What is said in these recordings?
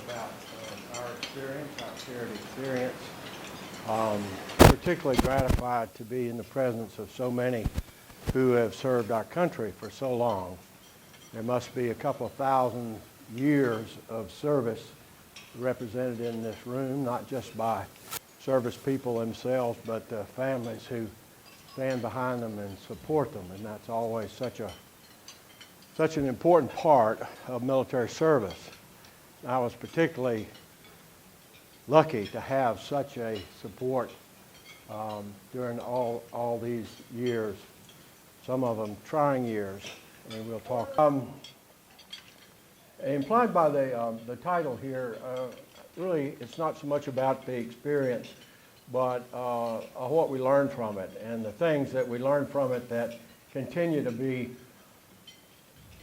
about our experience, our shared experience. Particularly gratified to be in the presence of so many who have served our country for so long. There must be a couple of thousand years of service represented in this room, not just by service people themselves, but families who stand behind them and support them, and that's always such an important part of military service. I was particularly lucky to have such a support during all these years, some of them trying years, and we'll talk. Implied by the title here, really it's not so much about the experience, but what we learned from it and the things that we learned from it that continue to be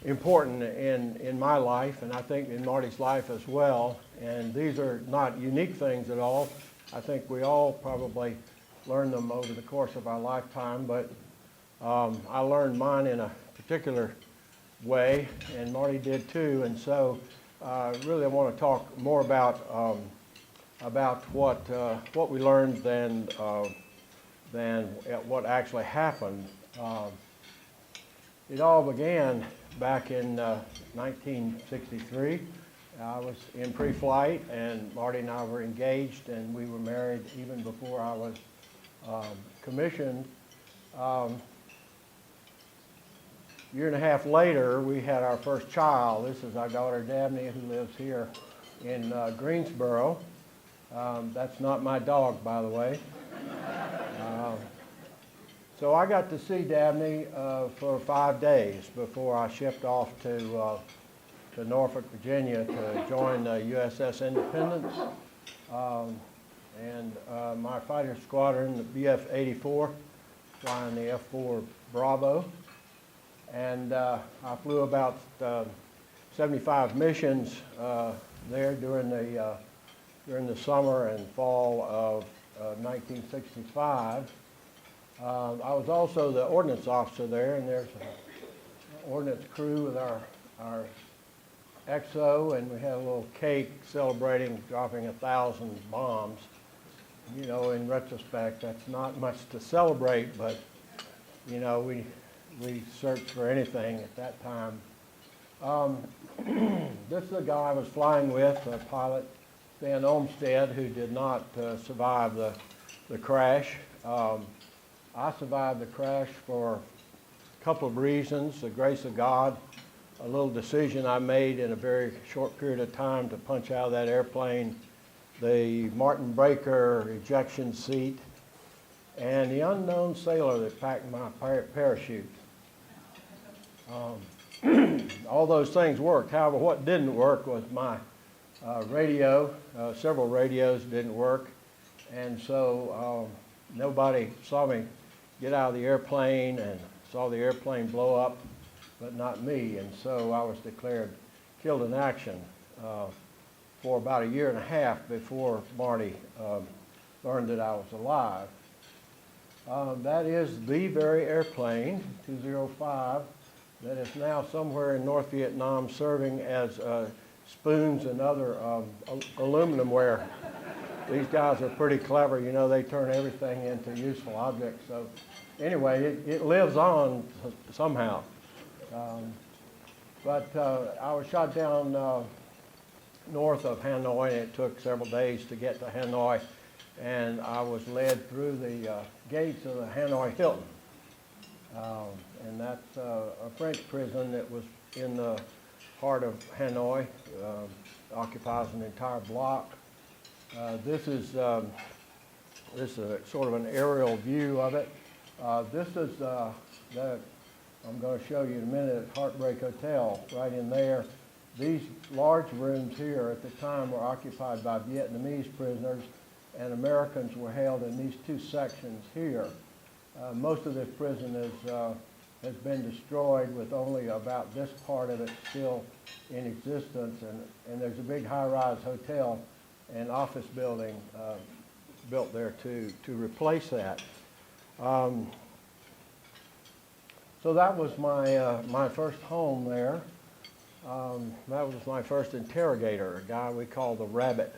important in my life, and I think in Marty's life as well. And these are not unique things at all. I think we all probably learned them over the course of our lifetime, but I learned mine in a particular way, and Marty did too. And so really I want to talk more about what we learned than what actually happened. It all began back in 1963. I was in pre-flight, and Marty and I were engaged, and we were married even before I was commissioned. A year and a half later, we had our first child. This is our daughter Dabney, who lives here in Greensboro. That's not my dog, by the way. So I got to see Dabney for 5 days before I shipped off to Norfolk, Virginia to join the USS Independence. And my fighter squadron, the BF-84, flying the F-4 Bravo. And I flew about 75 missions there during the summer and fall of 1965. I was also the ordnance officer there, and there's an ordnance crew with our XO, and we had a little cake celebrating dropping 1,000 bombs. You know, in retrospect, that's not much to celebrate, but you know, we searched for anything at that time. This is the guy I was flying with, a pilot, Stan Olmstead, who did not survive the crash. I survived the crash for a couple of reasons: the grace of God, a little decision I made in a very short period of time to punch out of that airplane, the Martin Breaker ejection seat, and the unknown sailor that packed my parachute. All those things worked. However, what didn't work was my radio. Several radios didn't work, and so nobody saw me get out of the airplane and saw the airplane blow up, but not me. And so I was declared killed in action for about 1.5 years before Marty learned that I was alive. That is the very airplane, 205, that is now somewhere in North Vietnam serving as spoons and other aluminum ware. These guys are pretty clever, you know, they turn everything into useful objects. So anyway, it lives on somehow. But I was shot down north of Hanoi, and it took several days to get to Hanoi, and I was led through the gates of the Hanoi Hilton. And that's a French prison that was in the heart of Hanoi, occupies an entire block. This is sort of an aerial view of it. This is that I'm going to show you in a minute at Heartbreak Hotel, right in there. These large rooms here at the time were occupied by Vietnamese prisoners, and Americans were held in these two sections here. Most of this prison has been destroyed, with only about this part of it still in existence, and there's a big high-rise hotel and office building built there to replace that. So that was my first home there. That was my first interrogator, a guy we called the Rabbit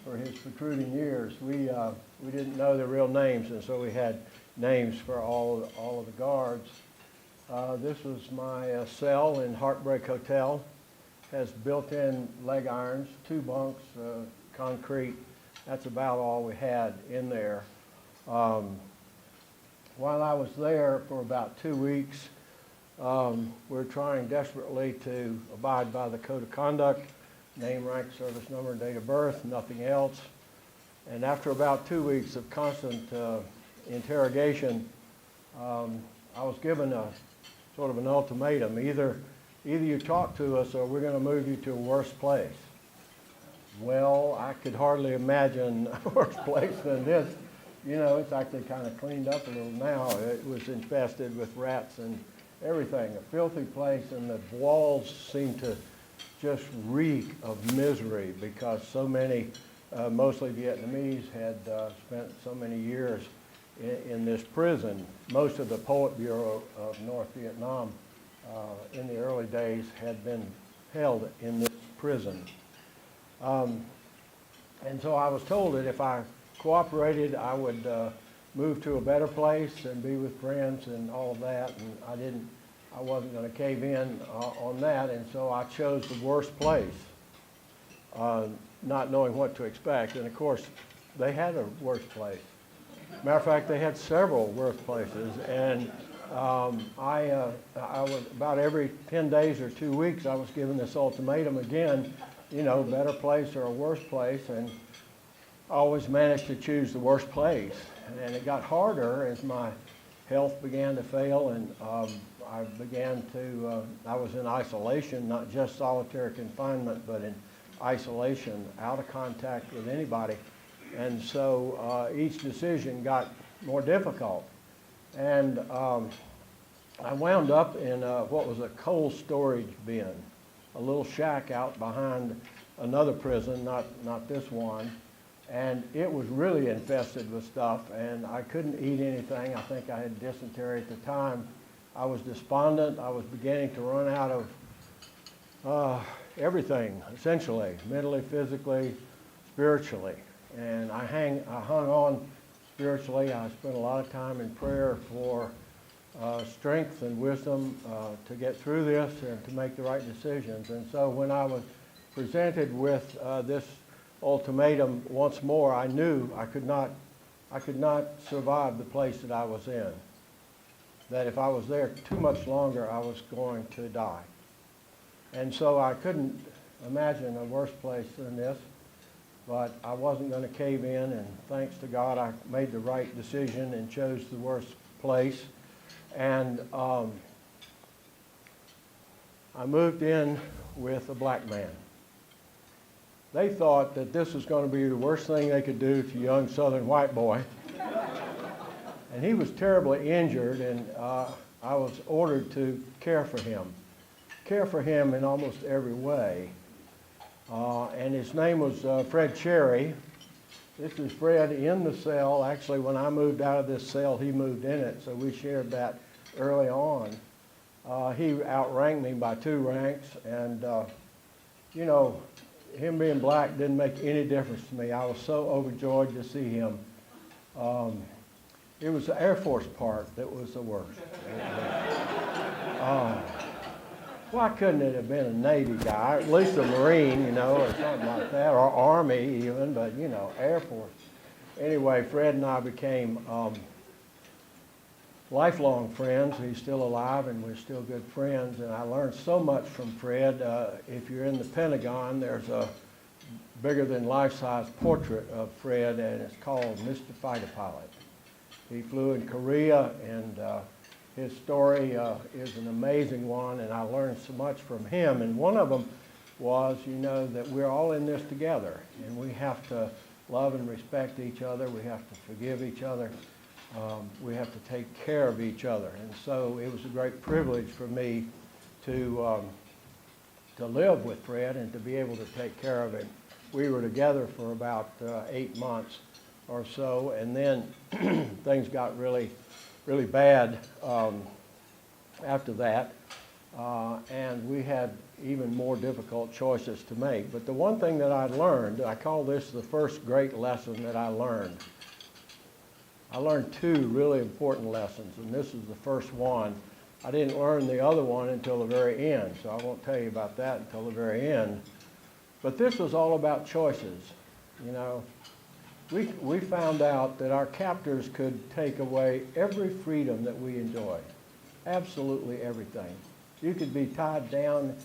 for his protruding years. We didn't know their real names, and so we had names for all of the guards. This was my cell in Heartbreak Hotel. Has built-in leg irons, 2 bunks, concrete. That's about all we had in there. While I was there for about 2 weeks, we're trying desperately to abide by the code of conduct, name, rank, service number, date of birth, nothing else. And after about 2 weeks of constant interrogation, I was given a sort of an ultimatum. Either you talk to us or we're going to move you to a worse place. Well, I could hardly imagine a worse place than this. You know, it's actually kind of cleaned up a little now. It was infested with rats and everything, a filthy place, and the walls seemed to just reek of misery because so many, mostly Vietnamese, had spent so many years in this prison. Most of the Politburo of North Vietnam in the early days had been held in this prison. And so I was told that if I cooperated, I would move to a better place and be with friends and all of that, and I wasn't going to cave in on that, and so I chose the worst place, not knowing what to expect. And of course, they had a worse place. Matter of fact, they had several worse places, and I was about every 10 days or 2 weeks, I was given this ultimatum again, you know, better place or a worse place, and I always managed to choose the worst place. And it got harder as my health began to fail, and I began to, I was in isolation, not just solitary confinement, but in isolation, out of contact with anybody. And so each decision got more difficult. And I wound up in what was a coal storage bin, a little shack out behind another prison, not this one. And it was really infested with stuff, and I couldn't eat anything. I think I had dysentery at the time. I was despondent. I was beginning to run out of everything, essentially, mentally, physically, spiritually. And I hung on spiritually. I spent a lot of time in prayer for strength and wisdom to get through this and to make the right decisions. And so when I was presented with this ultimatum once more, I knew I could not survive the place that I was in. That if I was there too much longer, I was going to die. And so I couldn't imagine a worse place than this, but I wasn't going to cave in, and thanks to God, I made the right decision and chose the worst place. And I moved in with a black man. They thought that this was going to be the worst thing they could do to a young southern white boy. And he was terribly injured, and I was ordered to care for him in almost every way. And his name was Fred Cherry. This is Fred in the cell. Actually, when I moved out of this cell, he moved in it, so we shared that early on. He outranked me by 2 ranks, and you know, him being black didn't make any difference to me. I was so overjoyed to see him. It was the Air Force part that was the worst. Why couldn't it have been a Navy guy, at least a Marine, you know, or something like that, or Army even, but, you know, Air Force. Anyway, Fred and I became lifelong friends. He's still alive, and we're still good friends, and I learned so much from Fred. If you're in the Pentagon, there's a bigger than life-size portrait of Fred, and it's called Mr. Fighter Pilot. He flew in Korea, and his story is an amazing one, and I learned so much from him. And one of them was, you know, that we're all in this together, and we have to love and respect each other. We have to forgive each other. We have to take care of each other. And so it was a great privilege for me to live with Fred and to be able to take care of him. We were together for about 8 months or so, and then things got really, really bad after that. And we had even more difficult choices to make. But the one thing that I learned, I call this the first great lesson that I learned. I learned two really important lessons, and this is the first one. I didn't learn the other one until the very end, so I won't tell you about that until the very end. But this was all about choices. You know, we found out that our captors could take away every freedom that we enjoy, absolutely everything. You could be tied down,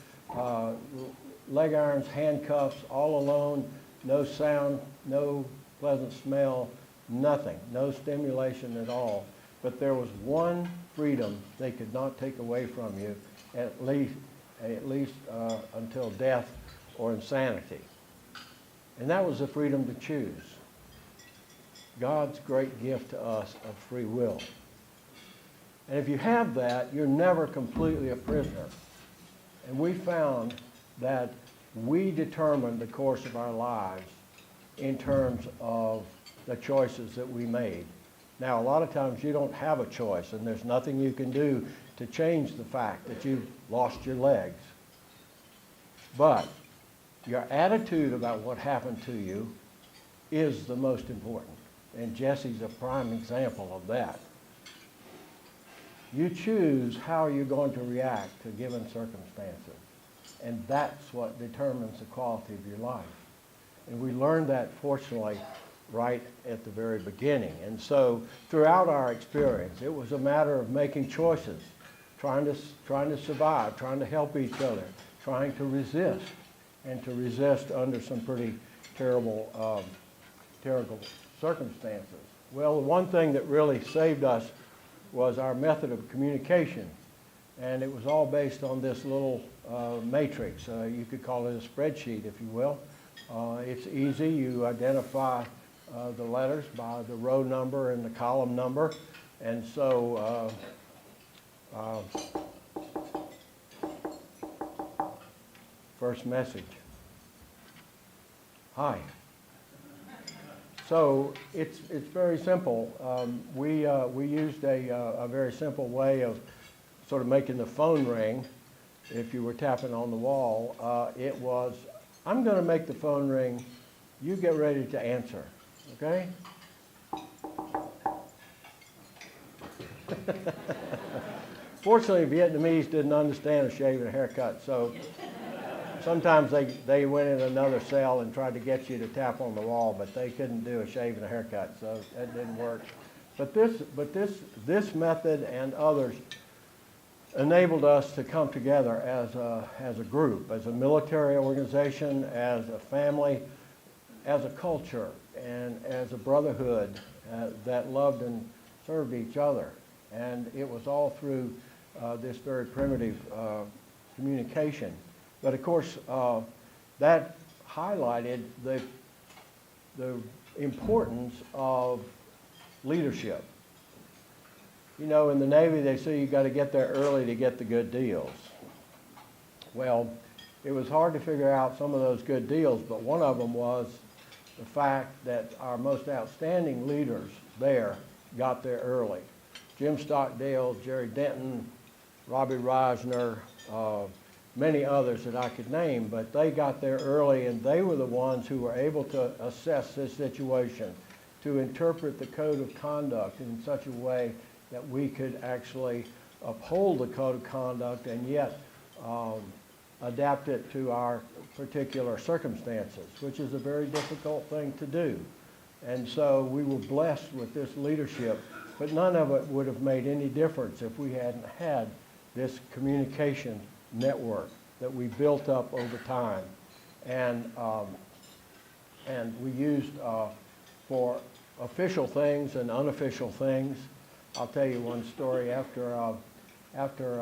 leg irons, handcuffs, all alone, no sound, no pleasant smell, nothing, no stimulation at all. But there was one freedom they could not take away from you, at least until death or insanity. And that was the freedom to choose. God's great gift to us of free will. And if you have that, you're never completely a prisoner. And we found that we determined the course of our lives in terms of the choices that we made. Now, a lot of times you don't have a choice, and there's nothing you can do to change the fact that you've lost your legs. But your attitude about what happened to you is the most important. And Jesse's a prime example of that. You choose how you're going to react to given circumstances. And that's what determines the quality of your life. And we learned that, fortunately, right at the very beginning. And so throughout our experience, it was a matter of making choices, trying to survive, trying to help each other, trying to resist, and to resist under some pretty terrible circumstances. Well, the one thing that really saved us was our method of communication. And it was all based on this little matrix. You could call it a spreadsheet, if you will. It's easy. You identify the letters by the row number and the column number. And so first message. Hi. So it's very simple. We used a very simple way of sort of making the phone ring. If you were tapping on the wall, it was, I'm going to make the phone ring. You get ready to answer, okay? Fortunately, Vietnamese didn't understand a shave and a haircut, so sometimes they went in another cell and tried to get you to tap on the wall, but they couldn't do a shave and a haircut, so that didn't work. But this method and others enabled us to come together as a group, as a military organization, as a family, as a culture, and as a brotherhood that loved and served each other. And it was all through this very primitive communication. But of course, that highlighted the importance of leadership. You know, in the Navy, they say you got to get there early to get the good deals. Well, it was hard to figure out some of those good deals, but one of them was the fact that our most outstanding leaders there got there early. Jim Stockdale, Jerry Denton, Robbie Reisner, many others that I could name, but they got there early, and they were the ones who were able to assess this situation, to interpret the code of conduct in such a way that we could actually uphold the code of conduct and yet adapt it to our particular circumstances, which is a very difficult thing to do. And so we were blessed with this leadership, but none of it would have made any difference if we hadn't had this communication network that we built up over time. And we used for official things and unofficial things. I'll tell you one story. After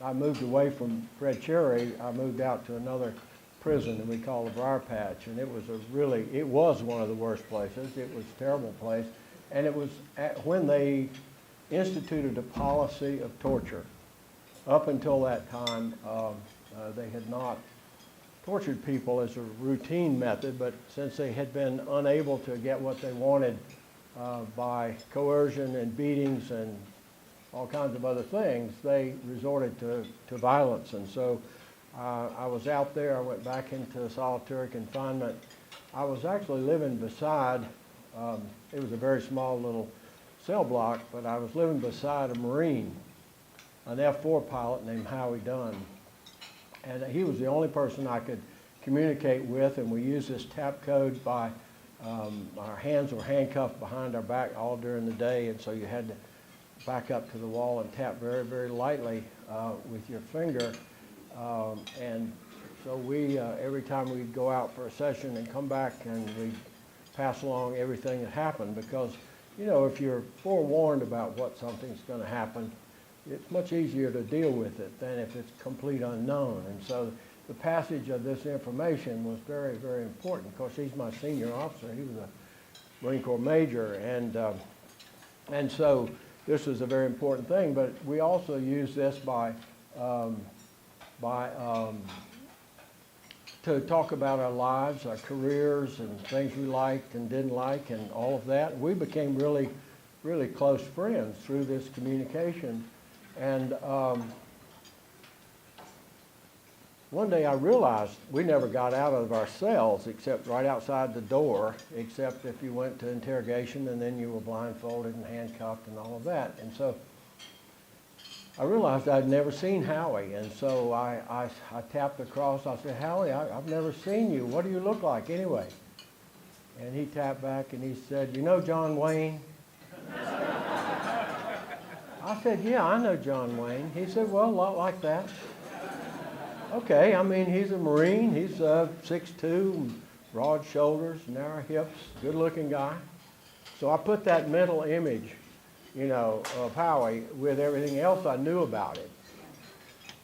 I moved away from Fred Cherry, I moved out to another prison that we call the Briar Patch, and it was one of the worst places. It was a terrible place, and it was when they instituted a policy of torture. Up until that time, they had not tortured people as a routine method, but since they had been unable to get what they wanted by coercion and beatings and all kinds of other things, they resorted to violence. And so I was out there. I went back into solitary confinement. I was actually living beside, it was a very small little cell block, but I was living beside a Marine, an F-4 pilot named Howie Dunn. And he was the only person I could communicate with, and we used this tap code by, our hands were handcuffed behind our back all during the day, and so you had to back up to the wall and tap very, very lightly with your finger. And so we, every time we'd go out for a session and come back, and we'd pass along everything that happened, because, you know, if you're forewarned about what something's going to happen, it's much easier to deal with it than if it's complete unknown. And so the passage of this information was very, very important. Of course, he's my senior officer. He was a Marine Corps major, and so this was a very important thing. But we also use this to talk about our lives, our careers, and things we liked and didn't like, and all of that. We became really, really close friends through this communication. And one day I realized we never got out of our cells except right outside the door, except if you went to interrogation, and then you were blindfolded and handcuffed and all of that. And so I realized I'd never seen Howie, and so I tapped across. I said, "Howie, I've never seen you. What do you look like anyway?" And he tapped back and he said, "You know John Wayne?" I said, "Yeah, I know John Wayne." He said, "Well, a lot like that." Okay, I mean, he's a Marine. He's 6'2", broad shoulders, narrow hips, good-looking guy. So I put that mental image, you know, of Howie with everything else I knew about him.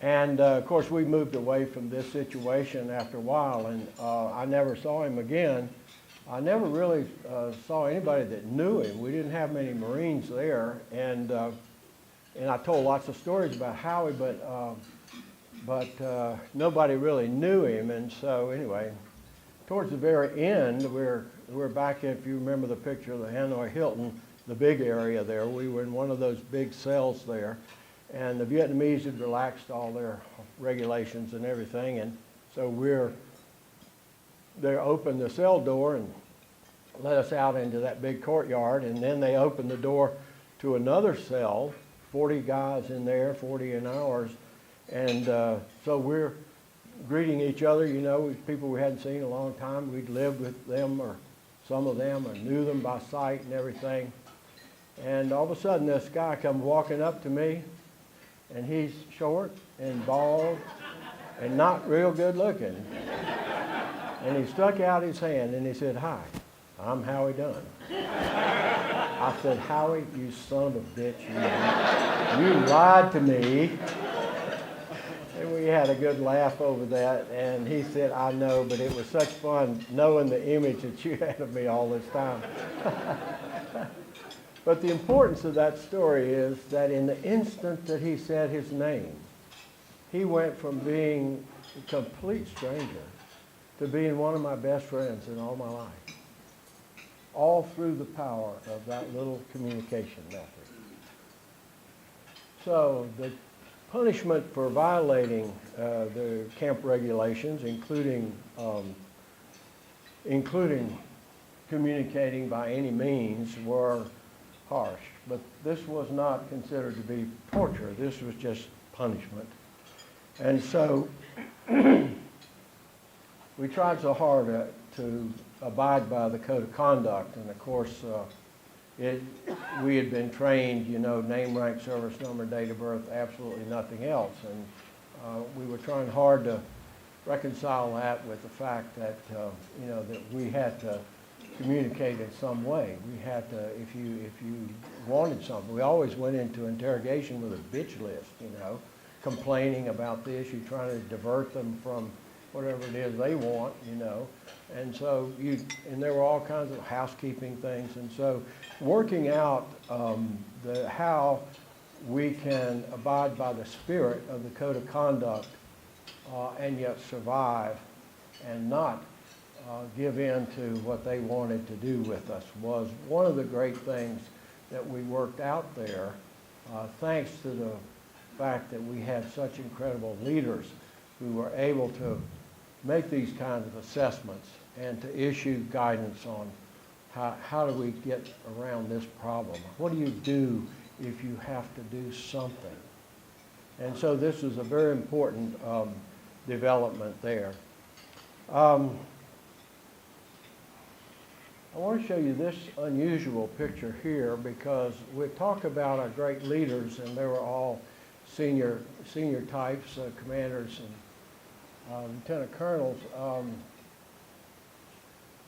And of course, we moved away from this situation after a while, and I never saw him again. I never really saw anybody that knew him. We didn't have many Marines there, and I told lots of stories about Howie, but nobody really knew him. And so anyway, towards the very end, we're back, if you remember the picture of the Hanoi Hilton, the big area there. We were in one of those big cells there, and the Vietnamese had relaxed all their regulations and everything, and so they opened the cell door and let us out into that big courtyard, and then they opened the door to another cell, 40 guys in there, 40 in ours, and so we're greeting each other, you know, people we hadn't seen in a long time. We'd lived with them, or some of them, or knew them by sight and everything. And all of a sudden, this guy comes walking up to me, and he's short and bald and not real good looking. And he stuck out his hand and he said, "Hi, I'm Howie Dunn." I said, "Howie, you son of a bitch, you lied to me." And we had a good laugh over that, and he said, "I know, but it was such fun knowing the image that you had of me all this time." But the importance of that story is that in the instant that he said his name, he went from being a complete stranger to being one of my best friends in all my life, all through the power of that little communication method. So the punishment for violating the camp regulations, including communicating by any means, were harsh. But this was not considered to be torture. This was just punishment. And so we tried so hard to abide by the code of conduct. And of course, we had been trained, you know, name, rank, service number, date of birth, absolutely nothing else. And we were trying hard to reconcile that with the fact that, you know, that we had to communicate in some way. We had to, if you wanted something, we always went into interrogation with a bitch list, you know, complaining about the issue, trying to divert them from whatever it is they want, you know. And so and there were all kinds of housekeeping things. And so working out how we can abide by the spirit of the code of conduct and yet survive and not give in to what they wanted to do with us was one of the great things that we worked out there, thanks to the fact that we had such incredible leaders who were able to make these kinds of assessments and to issue guidance on how do we get around this problem? What do you do if you have to do something? And so this is a very important development there. I want to show you this unusual picture here because we talk about our great leaders, and they were all senior types, commanders and lieutenant colonels.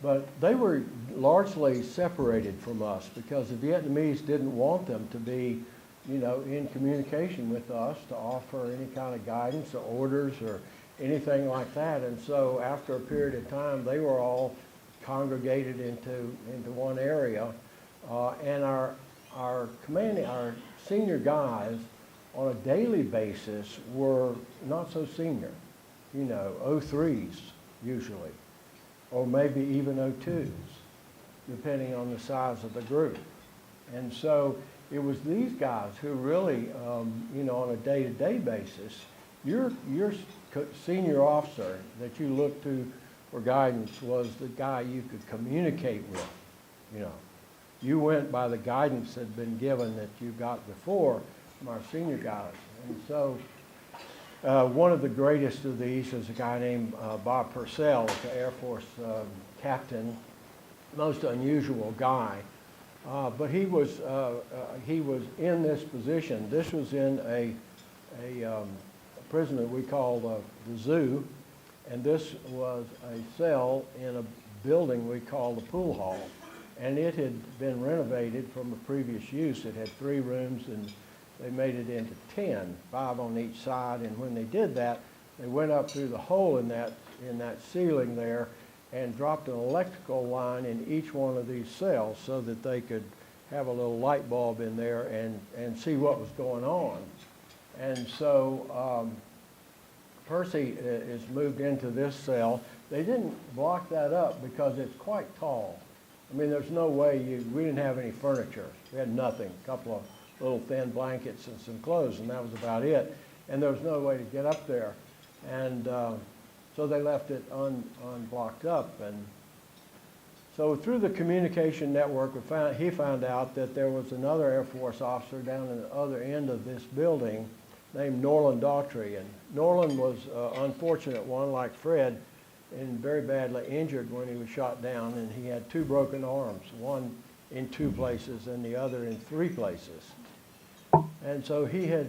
But they were largely separated from us because the Vietnamese didn't want them to be, in communication with us to offer any kind of guidance or orders or anything like that. And so after a period of time, they were all congregated into one area. And our senior guys on a daily basis were not so senior, 03s usually, or maybe even 02s, depending on the size of the group. And so it was these guys who really, on a day-to-day basis, your senior officer that you looked to for guidance was the guy you could communicate with, You went by the guidance that had been given that you got before from our senior guys. And so one of the greatest of these is a guy named Bob Purcell, the Air Force captain, most unusual guy. But he was in this position. This was in a prison that we call the zoo, and this was a cell in a building we call the pool hall. And it had been renovated from a previous use. It had 3 rooms, and they made it into 10, 5 on each side. And when they did that, they went up through the hole in that ceiling there and dropped an electrical line in each one of these cells so that they could have a little light bulb in there and see what was going on. And so Percy is moved into this cell. They didn't block that up because it's quite tall. I mean, there's no way we didn't have any furniture. We had nothing, a couple of little thin blankets and some clothes, and that was about it. And there was no way to get up there. And so they left it unblocked up. And so through the communication network, he found out that there was another Air Force officer down in the other end of this building named Norland Daughtry. And Norland was an unfortunate one, like Fred, and very badly injured when he was shot down, and he had 2 broken arms, one in 2 places and the other in 3 places. And so he had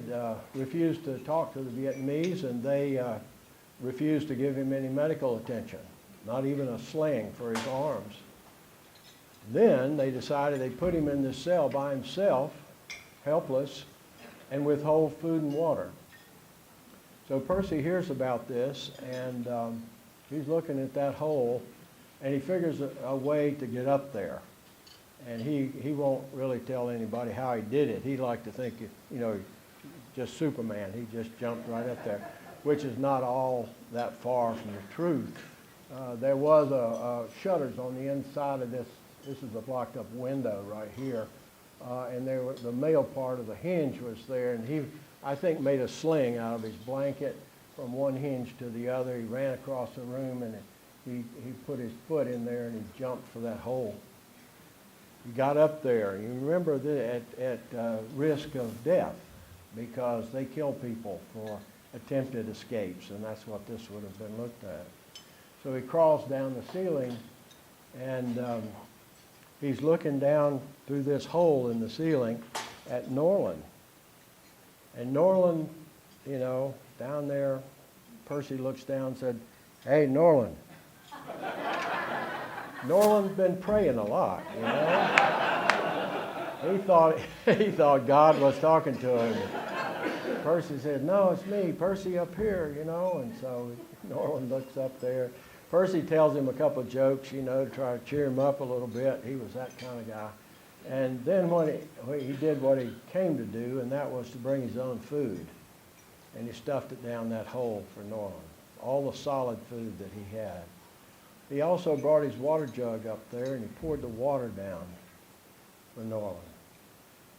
refused to talk to the Vietnamese, and they refused to give him any medical attention, not even a sling for his arms. Then they decided they'd put him in this cell by himself, helpless, and withhold food and water. So Percy hears about this, and he's looking at that hole, and he figures a way to get up there. And he won't really tell anybody how he did it. He liked to think, just Superman. He just jumped right up there, which is not all that far from the truth. There was shutters on the inside of this. This is a blocked up window right here. And the male part of the hinge was there, and he, I think, made a sling out of his blanket from one hinge to the other. He ran across the room, and he put his foot in there, and he jumped for that hole. He got up there. You remember that at risk of death, because they kill people for attempted escapes, and that's what this would have been looked at. So he crawls down the ceiling, and he's looking down through this hole in the ceiling at Norland. And Norland, down there, Percy looks down and said, "Hey, Norland." Norland's been praying a lot, He thought God was talking to him. Percy said, "No, it's me, Percy up here, And so Norland looks up there. Percy tells him a couple of jokes, to try to cheer him up a little bit. He was that kind of guy. And then he did what he came to do, and that was to bring his own food. And he stuffed it down that hole for Norland, all the solid food that he had. He also brought his water jug up there, and he poured the water down for Norland.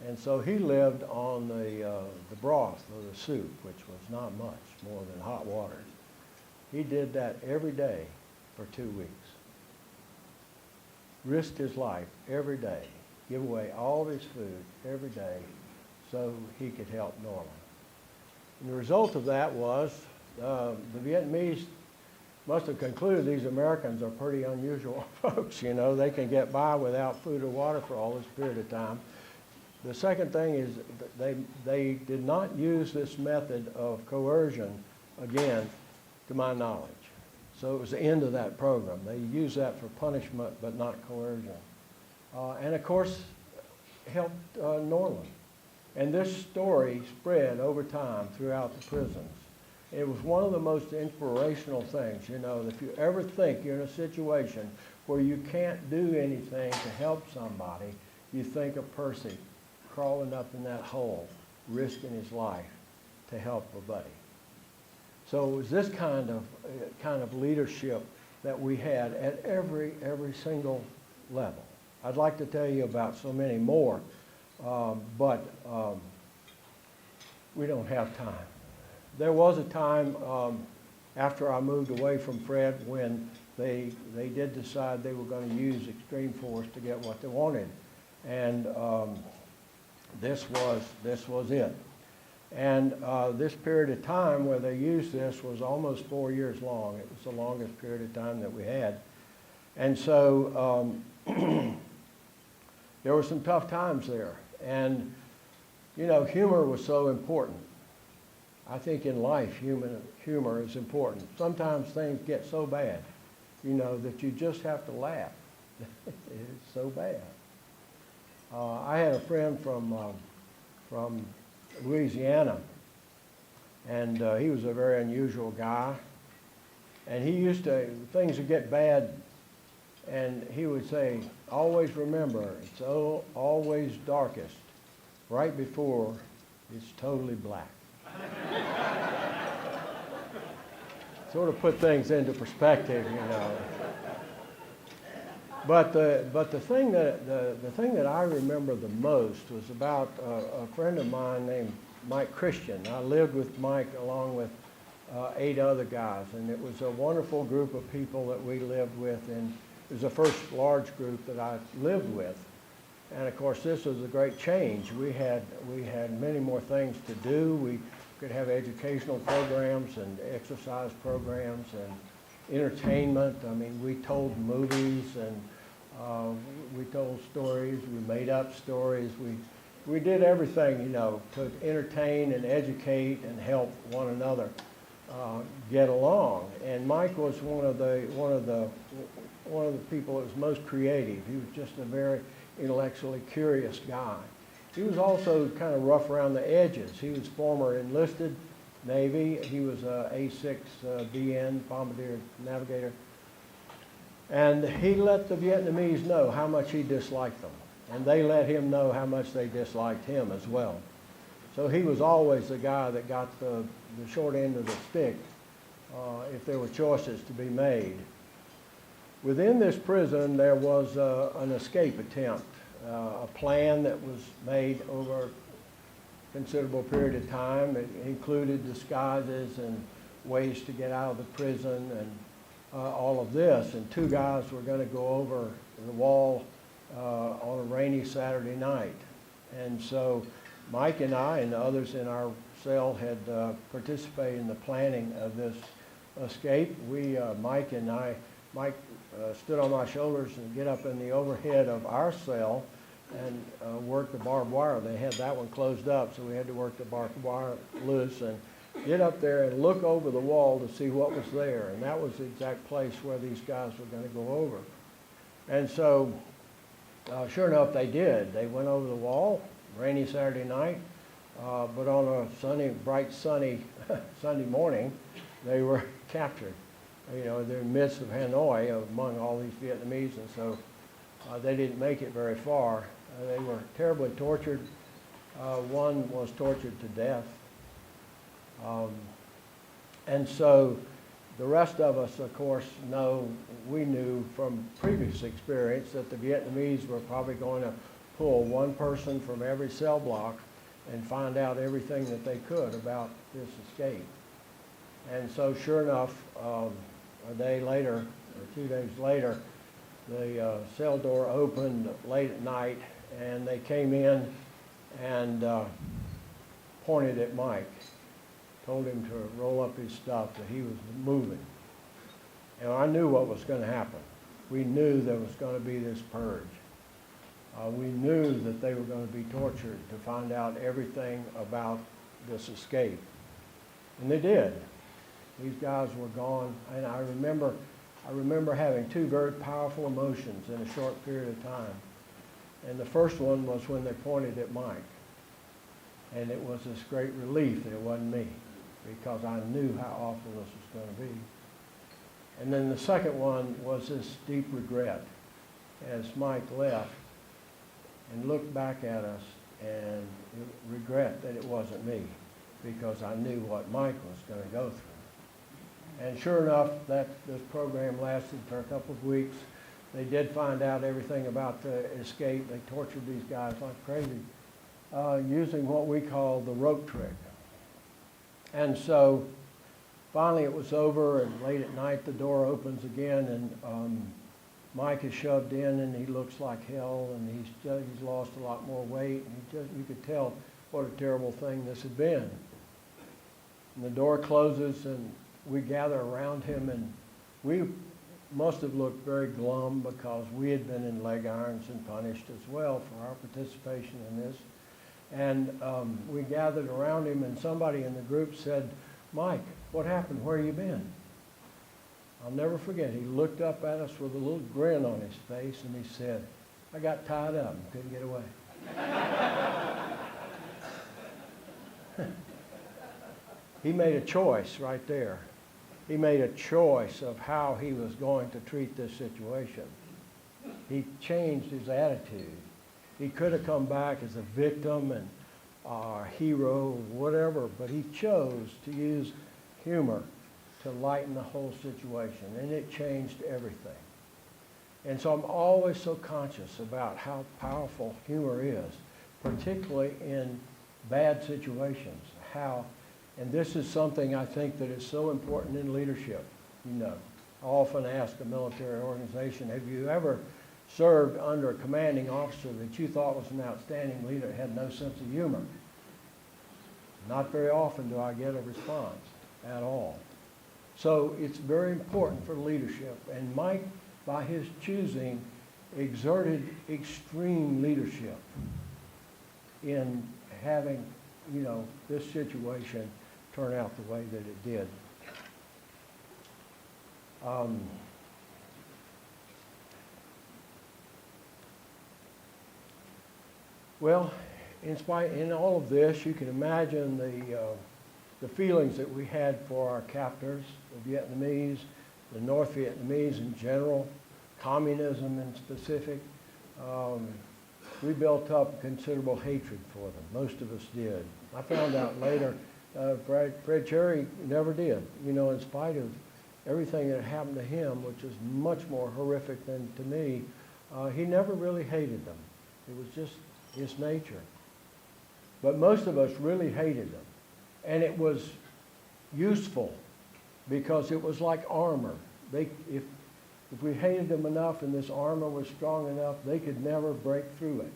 And so he lived on the broth or the soup, which was not much more than hot water. He did that every day for 2 weeks. Risked his life every day, give away all of his food every day so he could help Norman. And the result of that was the Vietnamese must have concluded these Americans are pretty unusual folks. You know, they can get by without food or water for all this period of time. The second thing is they did not use this method of coercion again, to my knowledge. So it was the end of that program. They used that for punishment, but not coercion. And of course, helped Norman. And this story spread over time throughout the prisons. It was one of the most inspirational things, you know, if you ever think you're in a situation where you can't do anything to help somebody, you think of Percy crawling up in that hole, risking his life to help a buddy. So it was this kind of leadership that we had at every single level. I'd like to tell you about so many more, but we don't have time. There was a time after I moved away from Fred when they did decide they were going to use extreme force to get what they wanted, and this was it. And this period of time where they used this was almost 4 years long. It was the longest period of time that we had. And so there were some tough times there. And, you know, humor was so important. I think in life, humor is important. Sometimes things get so bad, you know, that you just have to laugh. It's so bad. I had a friend from Louisiana, and he was a very unusual guy. And he used to, things would get bad, and he would say, always remember, it's always darkest right before it's totally black. Sort of put things into perspective, you know. But the thing that I remember the most was about a friend of mine named Mike Christian. I lived with Mike along with 8 other guys, and it was a wonderful group of people that we lived with, and it was the first large group that I lived with. And of course, this was a great change. We had many more things to do. We could have educational programs and exercise programs and entertainment. I mean, we told movies and we told stories. We made up stories. We did everything, you know, to entertain and educate and help one another get along. And Mike was one of the people that was most creative. He was just a very intellectually curious guy. He was also kind of rough around the edges. He was former enlisted Navy. He was a A6 BN, Bombardier Navigator. And he let the Vietnamese know how much he disliked them. And they let him know how much they disliked him as well. So he was always the guy that got the short end of the stick if there were choices to be made. Within this prison, there was an escape attempt, a plan that was made over a considerable period of time. It included disguises and ways to get out of the prison and all of this. And 2 guys were going to go over the wall on a rainy Saturday night. And so Mike and I and others in our cell had participated in the planning of this escape. Mike stood on my shoulders and get up in the overhead of our cell and work the barbed wire. They had that one closed up, so we had to work the barbed wire loose and get up there and look over the wall to see what was there. And that was the exact place where these guys were going to go over. And so, sure enough, they did. They went over the wall, rainy Saturday night, but on a sunny, bright, sunny Sunday morning, they were captured. You know, they're in the midst of Hanoi among all these Vietnamese, and so they didn't make it very far. They were terribly tortured. One was tortured to death. And so the rest of us, of course, we knew from previous experience that the Vietnamese were probably going to pull one person from every cell block and find out everything that they could about this escape. And so sure enough, a day later, or 2 days later, the cell door opened late at night, and they came in and pointed at Mike, told him to roll up his stuff, that he was moving. And I knew what was going to happen. We knew there was going to be this purge. We knew that they were going to be tortured to find out everything about this escape. And they did. These guys were gone, and I remember having two very powerful emotions in a short period of time. And the first one was when they pointed at Mike. And it was this great relief that it wasn't me, because I knew how awful this was going to be. And then the second one was this deep regret as Mike left and looked back at us, and regret that it wasn't me, because I knew what Mike was going to go through. And sure enough, this program lasted for a couple of weeks. They did find out everything about the escape. They tortured these guys like crazy, using what we call the rope trick. And so finally it was over, and late at night the door opens again, and Mike is shoved in, and he looks like hell, and he's lost a lot more weight, and you could tell what a terrible thing this had been. And the door closes, and we gather around him, and we must have looked very glum, because we had been in leg irons and punished as well for our participation in this. And we gathered around him, and somebody in the group said, "Mike, what happened? Where you been?" I'll never forget, he looked up at us with a little grin on his face, and he said, "I got tied up and couldn't get away." He made a choice right there. He made a choice of how he was going to treat this situation. He changed his attitude. He could have come back as a victim and a hero, whatever, but he chose to use humor to lighten the whole situation, and it changed everything. And so I'm always so conscious about how powerful humor is, particularly in bad situations. And this is something I think that is so important in leadership. You know, I often ask a military organization, have you ever served under a commanding officer that you thought was an outstanding leader, had no sense of humor? Not very often do I get a response at all. So it's very important for leadership. And Mike, by his choosing, exerted extreme leadership in having, this situation turn out the way that it did. Well, in all of this, you can imagine the feelings that we had for our captors, the Vietnamese, the North Vietnamese in general, communism in specific. We built up considerable hatred for them. Most of us did. I found out later, Fred Cherry never did. In spite of everything that happened to him, which is much more horrific than to me, he never really hated them. It was just his nature. But most of us really hated them. And it was useful, because it was like armor. If we hated them enough and this armor was strong enough, they could never break through it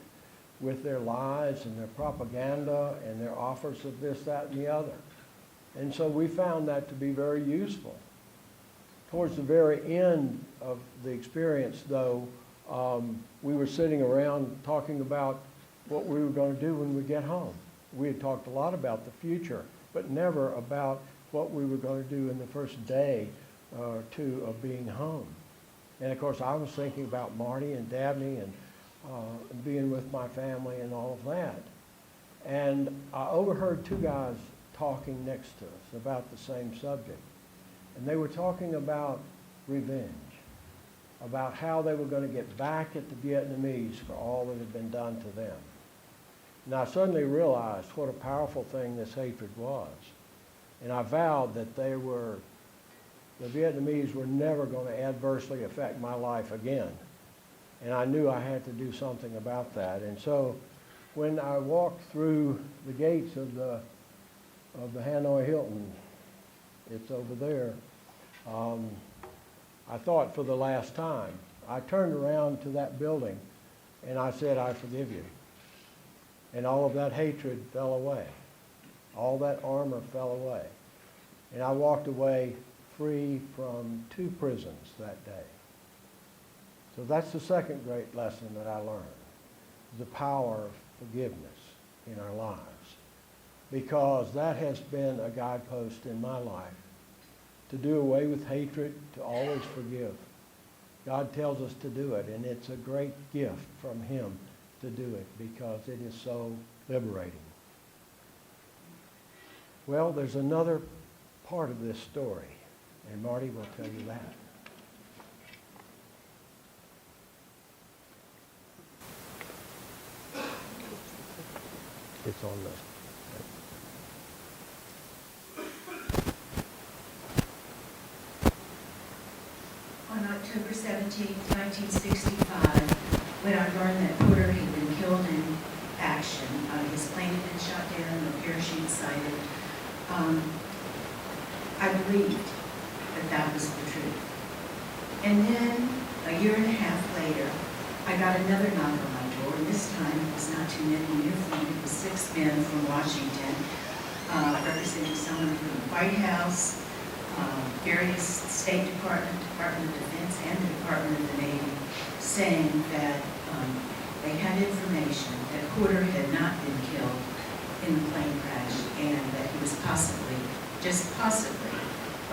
with their lies and their propaganda and their offers of this, that, and the other. And so we found that to be very useful. Towards the very end of the experience, though, we were sitting around talking about what we were going to do when we get home. We had talked a lot about the future, but never about what we were going to do in the first day or two of being home. And of course, I was thinking about Marty and Dabney and being with my family and all of that. And I overheard two guys talking next to us about the same subject. And they were talking about revenge, about how they were going to get back at the Vietnamese for all that had been done to them. And I suddenly realized what a powerful thing this hatred was. And I vowed that the Vietnamese were never going to adversely affect my life again. And I knew I had to do something about that. And so when I walked through the gates of the Hanoi Hilton It's over there. I thought for the last time. I turned around to that building and I said, I forgive you. And all of that hatred fell away. All that armor fell away. And I walked away free from 2 prisons that day. So that's the second great lesson that I learned, the power of forgiveness in our lives. Because that has been a guidepost in my life, to do away with hatred, to always forgive. God tells us to do it, and it's a great gift from Him to do it because it is so liberating. Well, there's another part of this story, and Marty will tell you that. It's on the... On October 17, 1965, when I learned that Porter had been killed in action, his plane had been shot down, no parachute sighted, I believed that that was the truth. And then, a year and a half later, I got another knock on my door, and this time it was not 2 men in uniform, it was 6 men from Washington, representing someone from the White House, various State Department, Department of Defense, and the Department of the Navy, saying that they had information that Porter had not been killed in the plane crash, and that he was possibly, just possibly,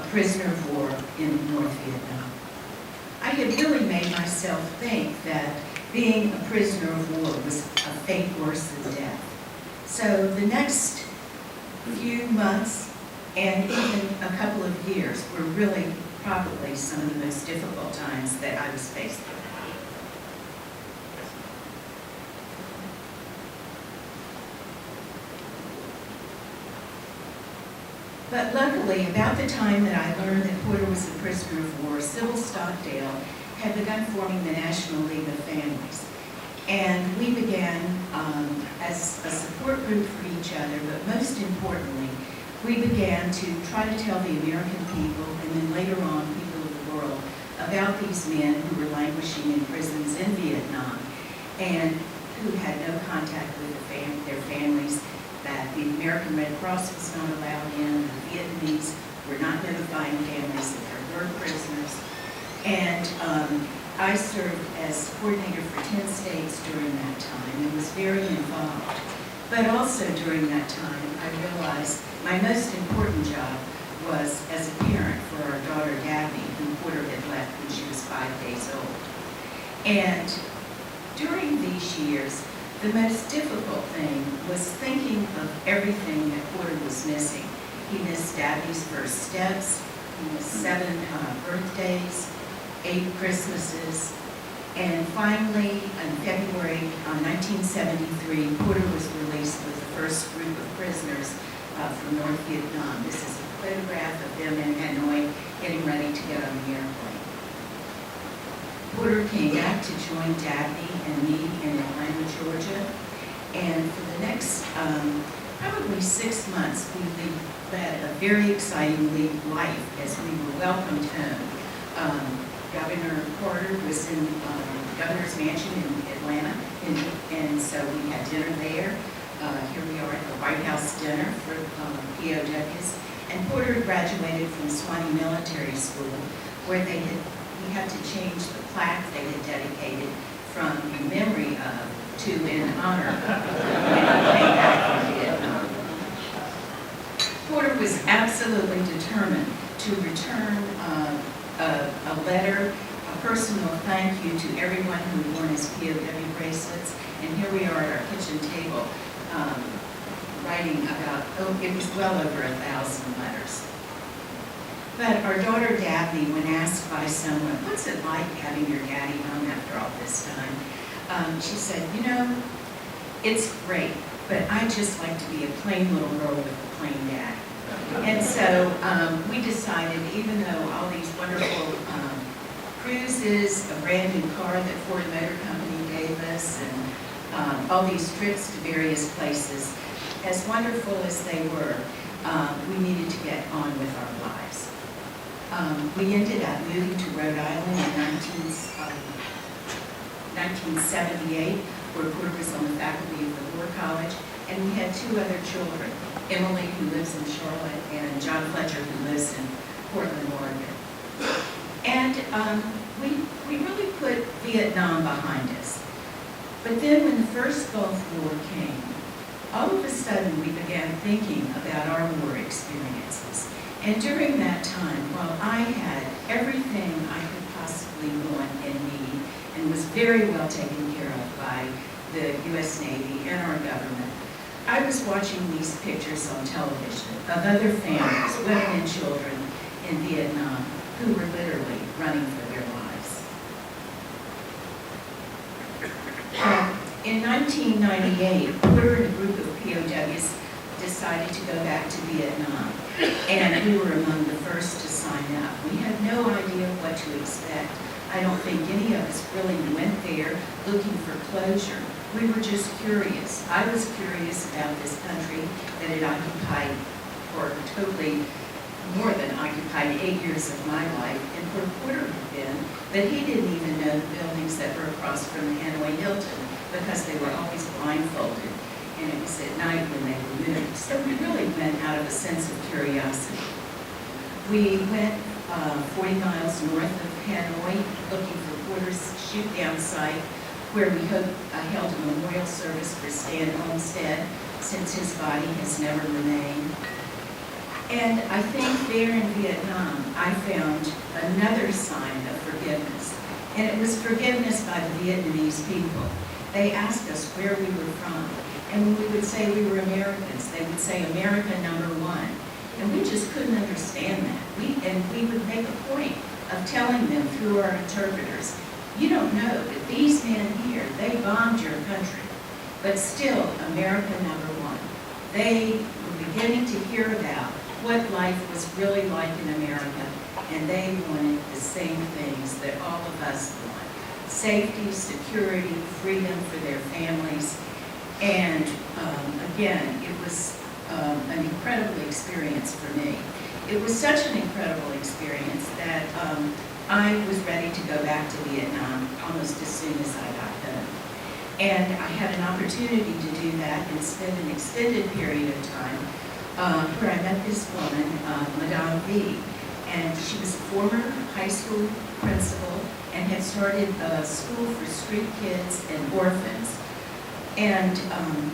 a prisoner of war in North Vietnam. I had really made myself think that being a prisoner of war was a fate worse than death. So the next few months and even a couple of years were really probably some of the most difficult times that I was faced with. But luckily, about the time that I learned that Porter was a prisoner of war, Sybil Stockdale had begun forming the National League of Families. And we began as a support group for each other, but most importantly, we began to try to tell the American people, and then later on people of the world, about these men who were languishing in prisons in Vietnam and who had no contact with their families, that the American Red Cross was not allowed in, the Vietnamese were not notifying families that there were prisoners. And I served as coordinator for 10 states during that time and was very involved. But also during that time, I realized my most important job was as a parent for our daughter Dabney, whom Porter had left when she was 5 days old. And during these years, the most difficult thing was thinking of everything that Porter was missing. He missed Dabney's first steps, he missed 7 birthdays, 8 Christmases, and finally, in February 1973, Porter was released with the first group of prisoners from North Vietnam. This is a photograph of them in Hanoi getting ready to get on the airplane. Porter came back to join Dabney and me in Atlanta, Georgia, and for the next probably 6 months, we led a very exciting life as we were welcomed home. Governor Porter was in the governor's mansion in Atlanta, and so we had dinner there. Here we are at the White House dinner for POWs. And Porter graduated from Swanee Military School, where he had to change the plaque they had dedicated from in memory of to in honor of when he came back from Vietnam. Porter was absolutely determined to return a letter, a personal thank you to everyone who had worn his POW bracelets. And here we are at our kitchen table writing about, it was well over 1,000 letters. But our daughter Dabney, when asked by someone, what's it like having your daddy home after all this time? She said, you know, it's great, but I just like to be a plain little girl with a plain dad. And so we decided, even though all these wonderful cruises, a brand new car that Ford Motor Company gave us, and all these trips to various places, as wonderful as they were, we needed to get on with our lives. We ended up moving to Rhode Island in 1978, where Porter was on the faculty of the War College, and we had two other children, Emily, who lives in Charlotte, and John Fletcher, who lives in Portland, Oregon. And we really put Vietnam behind us. But then when the first Gulf War came, all of a sudden we began thinking about our war experiences. And during that time, while I had everything I could possibly want and need, and was very well taken care of by the U.S. Navy and our government, I was watching these pictures on television of other families, women and children in Vietnam, who were literally running for their lives. In 1998, Porter and a group of POWs decided to go back to Vietnam, and we were among the first to sign up. We had no idea what to expect. I don't think any of us really went there looking for closure. We were just curious. I was curious about this country that had occupied, or totally more than occupied, 8 years of my life, and where Porter had been, but he didn't even know the buildings that were across from the Hanoi Hilton, because they were always blindfolded, and it was at night when they were moved. So we really went out of a sense of curiosity. We went 40 miles north of Hanoi, looking for Porter's shoot-down site, where we held a memorial service for Stan Olmsted, since his body has never remained. And I think there in Vietnam, I found another sign of forgiveness. And it was forgiveness by the Vietnamese people. They asked us where we were from. And when we would say we were Americans, they would say America #1. And we just couldn't understand that. We would make a point of telling them through our interpreters, you don't know that these men here, they bombed your country, but still America #1. They were beginning to hear about what life was really like in America, and they wanted the same things that all of us want. Safety, security, freedom for their families, and again, it was an incredible experience for me. It was such an incredible experience that I was ready to go back to Vietnam almost as soon as I got home. And I had an opportunity to do that and spend an extended period of time where I met this woman, Madame V. And she was a former high school principal and had started a school for street kids and orphans. And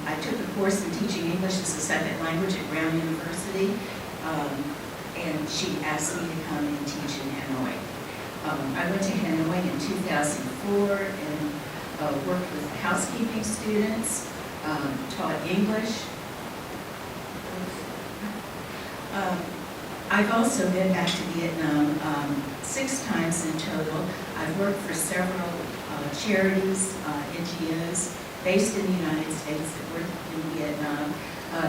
I took a course in teaching English as a second language at Brown University, and she asked me to come and teach in Hanoi. I went to Hanoi in 2004 and worked with housekeeping students, taught English. I've also been back to Vietnam 6 times in total. I've worked for several charities, NGOs, based in the United States that work in Vietnam.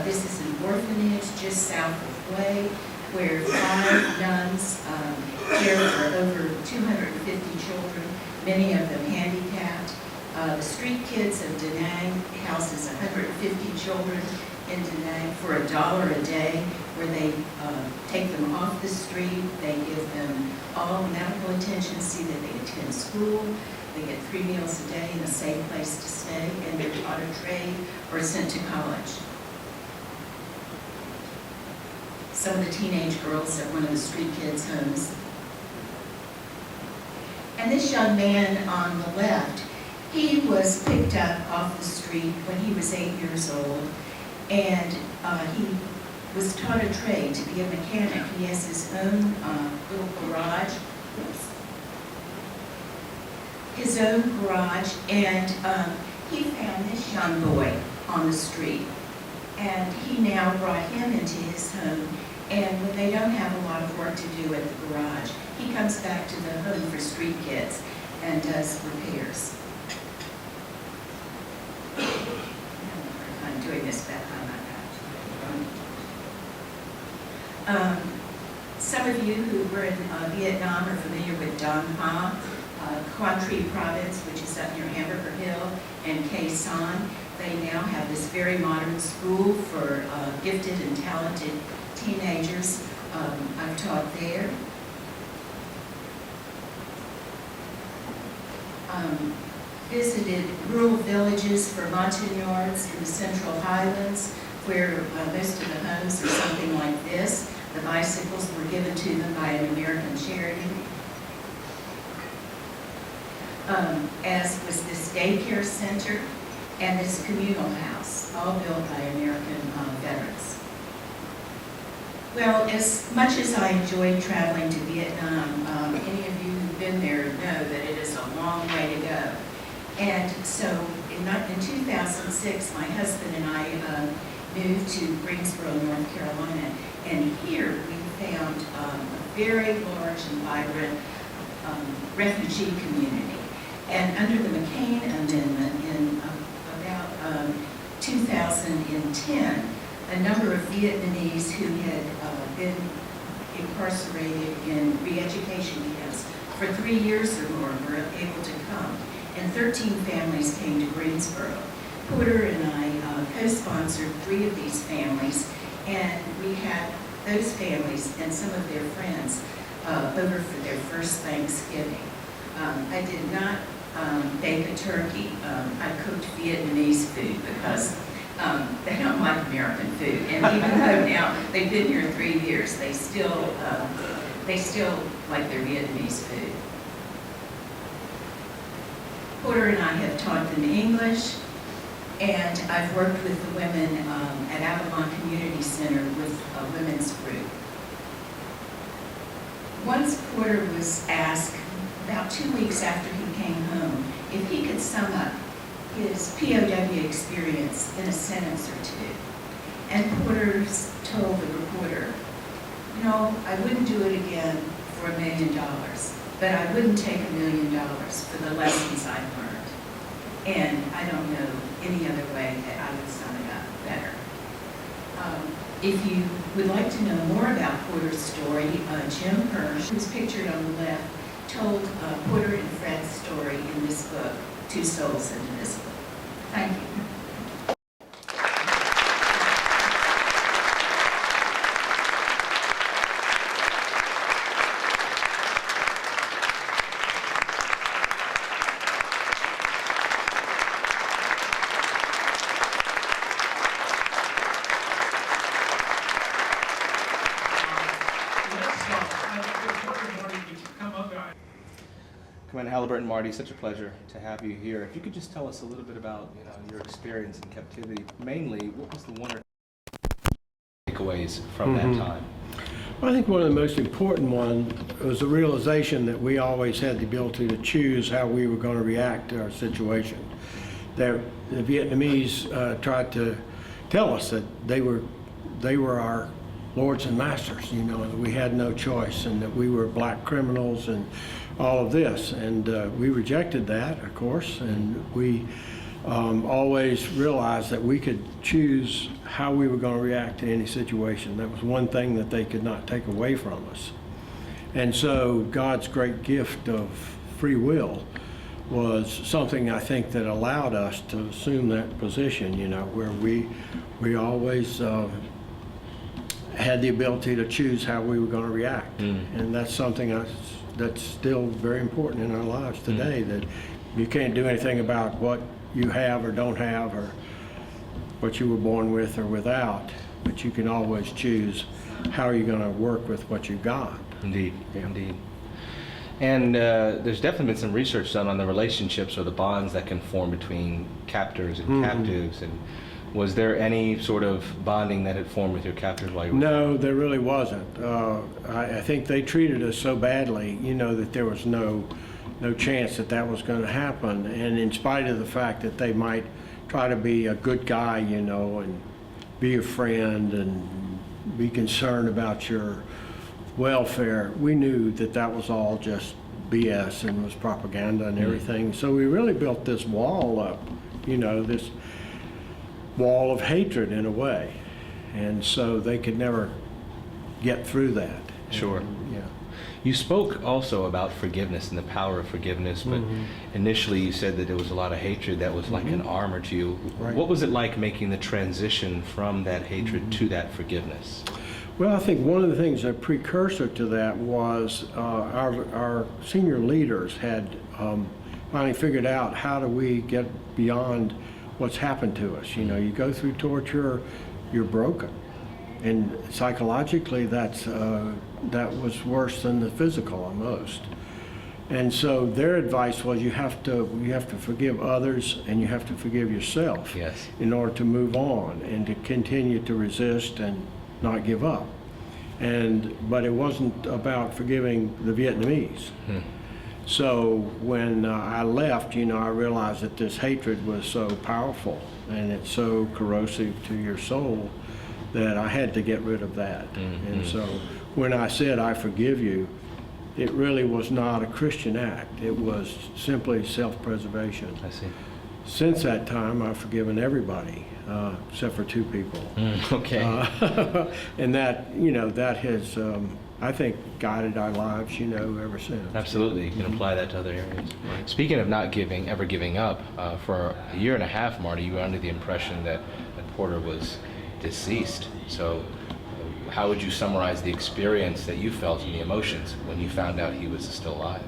This is an orphanage just south of Hue, where 5 nuns care for over 250 children, many of them handicapped. The Street Kids of Da Nang houses 150 children in Da Nang for $1 a day, where they take them off the street, they give them all medical attention, see that they attend school, they get 3 meals a day and a safe place to stay, and they're taught a trade or sent to college. Some of the teenage girls at one of the Street Kids' homes. And this young man on the left, he was picked up off the street when he was 8 years old, and he was taught a trade to be a mechanic. He has his own little garage. Oops. His own garage, and he found this young boy on the street, and he now brought him into his home, and when they don't have a lot of work to do at the garage, he comes back to the home for street kids and does repairs. I'm doing this back on my back. Some of you who were in Vietnam are familiar with Dong Ha, Quang Tri Province, which is up near Hamburger Hill, and Khe Sanh. They now have this very modern school for gifted and talented teenagers. I've taught there. Visited rural villages for montagnards in the Central Highlands, where most of the homes are something like this. The bicycles were given to them by an American charity. As was this daycare center and this communal house, all built by American veterans. Well, as much as I enjoyed traveling to Vietnam, any of you who've been there know that it is a long way to go. And so in 2006, my husband and I moved to Greensboro, North Carolina, and here we found a very large and vibrant refugee community. And under the McCain Amendment in about 2010, a number of Vietnamese who had been incarcerated in re-education camps for 3 years or more were able to come. And 13 families came to Greensboro. Porter and I co-sponsored 3 of these families, and we had those families and some of their friends over for their first Thanksgiving. I did not bake a turkey. I cooked Vietnamese food because they don't like American food. And even though now they've been here 3 years, they still like their Vietnamese food. Porter and I have taught them English, and I've worked with the women at Avalon Community Center with a women's group. Once Porter was asked, about 2 weeks after he came home, if he could sum up his POW experience in a sentence or two. And Porter told the reporter, "No, I wouldn't do it again for $1 million, but I wouldn't take $1 million for the lessons I've learned." And I don't know any other way that I would sum it up better. If you would like to know more about Porter's story, Jim Hirsch, who's pictured on the left, told Porter and Fred's story in this book, Two Souls into this book. Thank you. Commander Halyburton, Marty, such a pleasure to have you here. If you could just tell us a little bit about your experience in captivity. Mainly, what was the one or two takeaways from that time? Well, I think one of the most important ones was the realization that we always had the ability to choose how we were going to react to our situation. The Vietnamese tried to tell us that they were our lords and masters, that we had no choice and that we were black criminals and all of this. And we rejected that, of course, and we always realized that we could choose how we were going to react to any situation. That was one thing that they could not take away from us. And so God's great gift of free will was something I think that allowed us to assume that position, where we always had the ability to choose how we were going to react. And that's something that's still very important in our lives today, that you can't do anything about what you have or don't have or what you were born with or without, but you can always choose how you're going to work with what you got. Indeed, indeed. And there's definitely been some research done on the relationships or the bonds that can form between captors and captives. And was there any sort of bonding that had formed with your captors while you were? No, there really wasn't. I think they treated us so badly, that there was no chance that was going to happen. And in spite of the fact that they might try to be a good guy, and be a friend and be concerned about your welfare, we knew that was all just BS and was propaganda and everything. So we really built this wall up, this wall of hatred in a way. And so they could never get through that. Sure. And, yeah. You spoke also about forgiveness and the power of forgiveness, but initially you said that there was a lot of hatred that was like an armor to you. Right. What was it like making the transition from that hatred to that forgiveness? Well, I think one of the things, a precursor to that was our senior leaders had finally figured out how do we get beyond what's happened to us. You know, you go through torture, you're broken. And psychologically, that was worse than the physical almost. And so their advice was you have to forgive others and you have to forgive yourself. Yes. In order to move on and to continue to resist and not give up. But it wasn't about forgiving the Vietnamese. So when I left, you know, I realized that this hatred was so powerful and it's so corrosive to your soul that I had to get rid of that. And so when I said I forgive you, it really was not a Christian act. It was simply self-preservation. I see. Since that time, I've forgiven everybody, except for 2 people. Okay. And that, you know, that has, I think, guided our lives, you know, ever since. Absolutely. You can apply that to other areas. Speaking of not ever giving up, for a year and a half, Marty, you were under the impression that Porter was deceased. So how would you summarize the experience that you felt and the emotions when you found out he was still alive?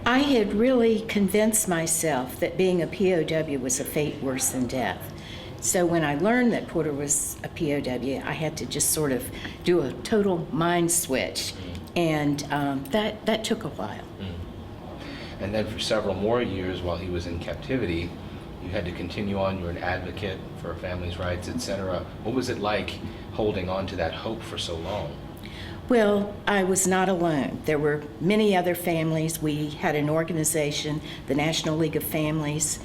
I had really convinced myself that being a POW was a fate worse than death. So when I learned that Porter was a POW, I had to just sort of do a total mind switch, and that took a while. And then for several more years while he was in captivity, you had to continue on. You were an advocate for families' rights, etc. What was it like holding on to that hope for so long? Well, I was not alone. There were many other families. We had an organization, the National League of Families,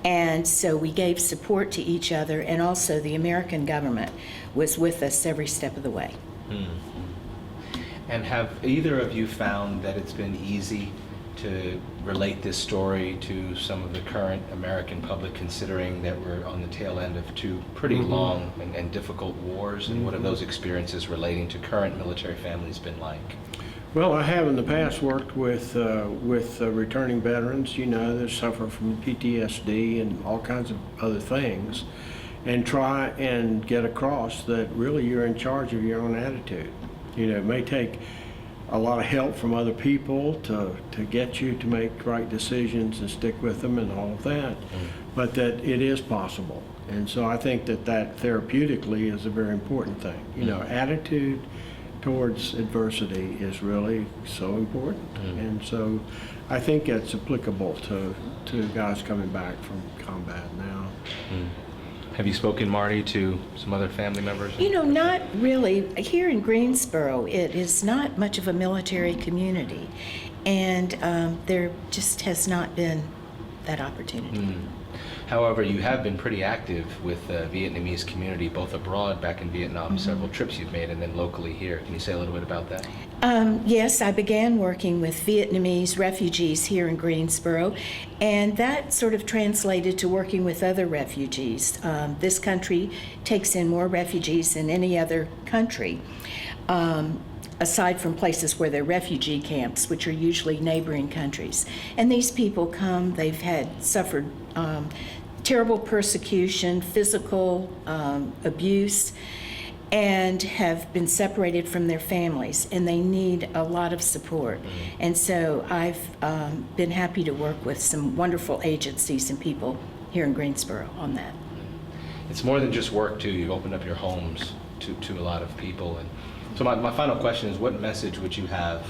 and so we gave support to each other, and also the American government was with us every step of the way. And have either of you found that it's been easy to relate this story to some of the current American public, considering that we're on the tail end of 2 pretty long and difficult wars? And what have those experiences relating to current military families been like? Well, I have in the past worked with returning veterans, you know, that suffer from PTSD and all kinds of other things, and try and get across that really you're in charge of your own attitude. You know, it may take a lot of help from other people to get you to make right decisions and stick with them and all of that, but that it is possible. And so I think that therapeutically is a very important thing. You know, attitude towards adversity is really so important. And so I think it's applicable to guys coming back from combat now. Have you spoken, Marty, to some other family members? You know, not really. Here in Greensboro, it is not much of a military community, and there just has not been that opportunity. However, you have been pretty active with the Vietnamese community, both abroad, back in Vietnam, several trips you've made, and then locally here. Can you say a little bit about that? Yes, I began working with Vietnamese refugees here in Greensboro, and that sort of translated to working with other refugees. This country takes in more refugees than any other country, aside from places where they're refugee camps, which are usually neighboring countries. And these people come, they've suffered terrible persecution, physical abuse, and have been separated from their families, and they need a lot of support. And so I've been happy to work with some wonderful agencies and people here in Greensboro on that. It's more than just work, too. You've opened up your homes to a lot of people. And so my final question is, what message would you have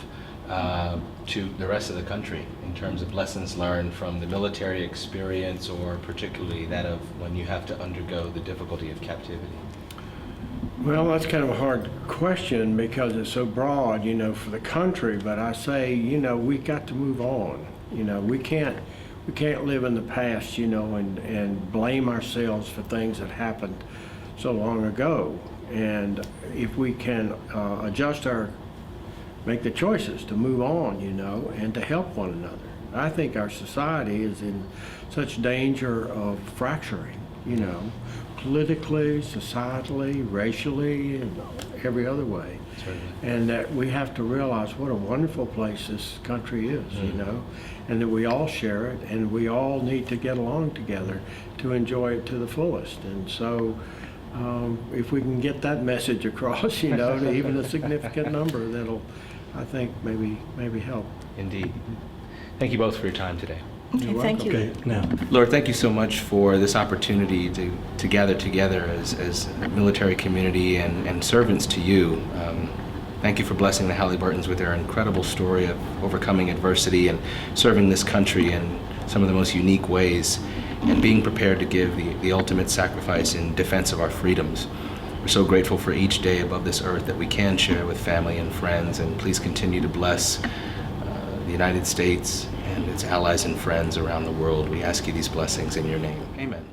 to the rest of the country in terms of lessons learned from the military experience, or particularly that of when you have to undergo the difficulty of captivity? Well, that's kind of a hard question because it's so broad, you know, for the country. But I say, you know, we got to move on. You know, we can't live in the past, you know, and blame ourselves for things that happened so long ago. And if we can make the choices to move on, you know, and to help one another. I think our society is in such danger of fracturing, you know, politically, societally, racially, and every other way. And that we have to realize what a wonderful place this country is, you know, and that we all share it, and we all need to get along together to enjoy it to the fullest. And so if we can get that message across, you know, to even a significant number, that'll, I think, maybe help. Indeed. Thank you both for your time today. Okay, You're thank you. welcome. Okay, now, Lord, thank you so much for this opportunity to gather together as a military community and servants to you. Thank you for blessing the Halyburtons with their incredible story of overcoming adversity and serving this country in some of the most unique ways, and being prepared to give the ultimate sacrifice in defense of our freedoms. We're so grateful for each day above this earth that we can share with family and friends, and please continue to bless the United States and its allies and friends around the world. We ask you these blessings in your name. Amen.